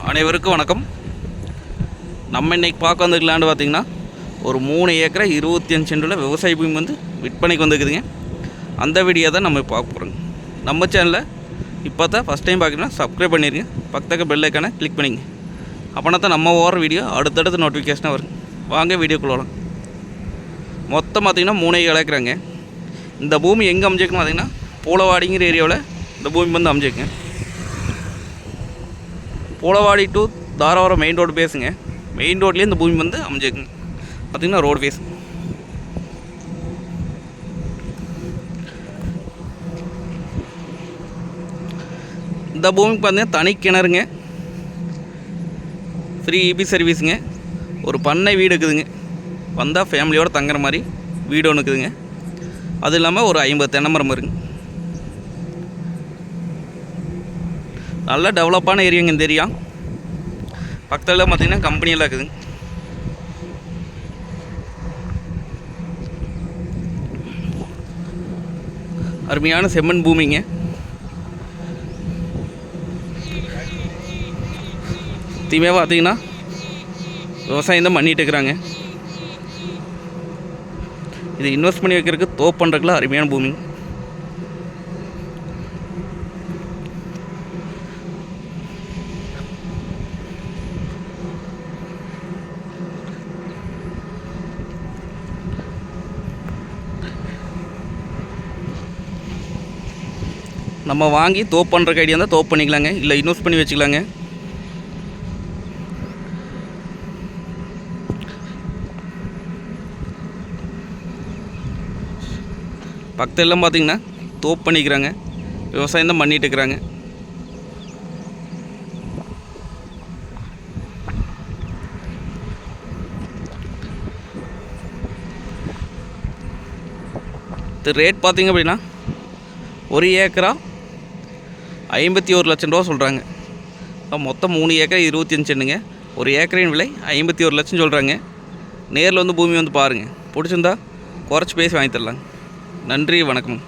அனைவருக்கும் வணக்கம். நம்ம இன்றைக்கி பார்க்க வந்துக்கலான்னு பார்த்திங்கன்னா ஒரு 3 ஏக்கரை 25 சென்டில் விவசாய பூமி வந்து விற்பனைக்கு வந்துக்குதுங்க. அந்த வீடியோ தான் நம்ம பார்க்க போகிறோங்க. நம்ம சேனலில் இப்போ தான் ஃபஸ்ட் டைம் பார்க்குறீங்கன்னா சப்ஸ்கிரைப் பண்ணிடுங்க, பக்கத்துக்கு பெல் ஐக்கானை கிளிக் பண்ணிங்க. அப்படின்னா தான் நம்ம ஓடுற வீடியோ அடுத்தடுத்து நோட்டிஃபிகேஷனாக வரும். வாங்க வீடியோக்குள்ள வரலாம். மொத்தம் பார்த்திங்கன்னா 3 ஏக்கராங்க. இந்த பூமி எங்கே அமைஞ்சிருக்குன்னு பார்த்திங்கன்னா பூலவாடிங்கிற ஏரியாவில் இந்த பூமி வந்து அமைஞ்சிருக்குங்க. Poolavadi to Dharapuram main road பேசுங்க. மெயின் ரோட்லேயே இந்த பூமி வந்து அமைஞ்சிருக்குங்க. பார்த்திங்கன்னா ரோடு பேஸ். இந்த பூமிக்கு பார்த்தீங்கன்னா தனி கிணறுங்க, ஃப்ரீ இபி சர்வீஸுங்க, ஒரு பண்ணை வீடு இருக்குதுங்க. வந்தால் ஃபேமிலியோடு தங்குற மாதிரி வீடு ஒன்று இருக்குதுங்க. அது இல்லாமல் ஒரு 50 தென்னை மரம் இருக்குங்க. நல்ல டெவலப்பான ஏரியாங்க இந்த ஏரியா. பக்கத்தில் பார்த்திங்கன்னா கம்பெனியெல்லாம் இருக்குதுங்க. அருமையான செம்மண் பூமிங்க. தீமையாக பார்த்திங்கன்னா விவசாயம் தான் பண்ணிகிட்டு இருக்கிறாங்க. இது இன்வெஸ்ட் பண்ணி வைக்கிறதுக்கு தோப்பு பண்ணுறதுக்குலாம் அருமையான பூமிங்க. நம்ம வாங்கி தோப்பு பண்ணுறக்கு ஐடியா இருந்தால் தோப்பு பண்ணிக்கலாங்க, இல்லை இன்வெஸ்ட் பண்ணி வச்சுக்கலாங்க. பக்கத்தில் எல்லாம் பார்த்திங்கன்னா தோப்பு பண்ணிக்கிறாங்க, விவசாயம் தான் பண்ணிகிட்டு இருக்கிறாங்க. இது ரேட் பார்த்திங்க அப்படின்னா ஒரு ஏக்கரா 51 லட்சம் ரூபா சொல்கிறாங்க. மொத்தம் 3 ஏக்கர் 25 சென்டுங்க. ஒரு ஏக்கரின் விலை 51 லட்சம் சொல்கிறாங்க. நேரில் வந்து பூமி வந்து பாருங்கள், பிடிச்சிருந்தா குறைச்சி பேசி வாங்கி தரலாங்க. நன்றி, வணக்கம்.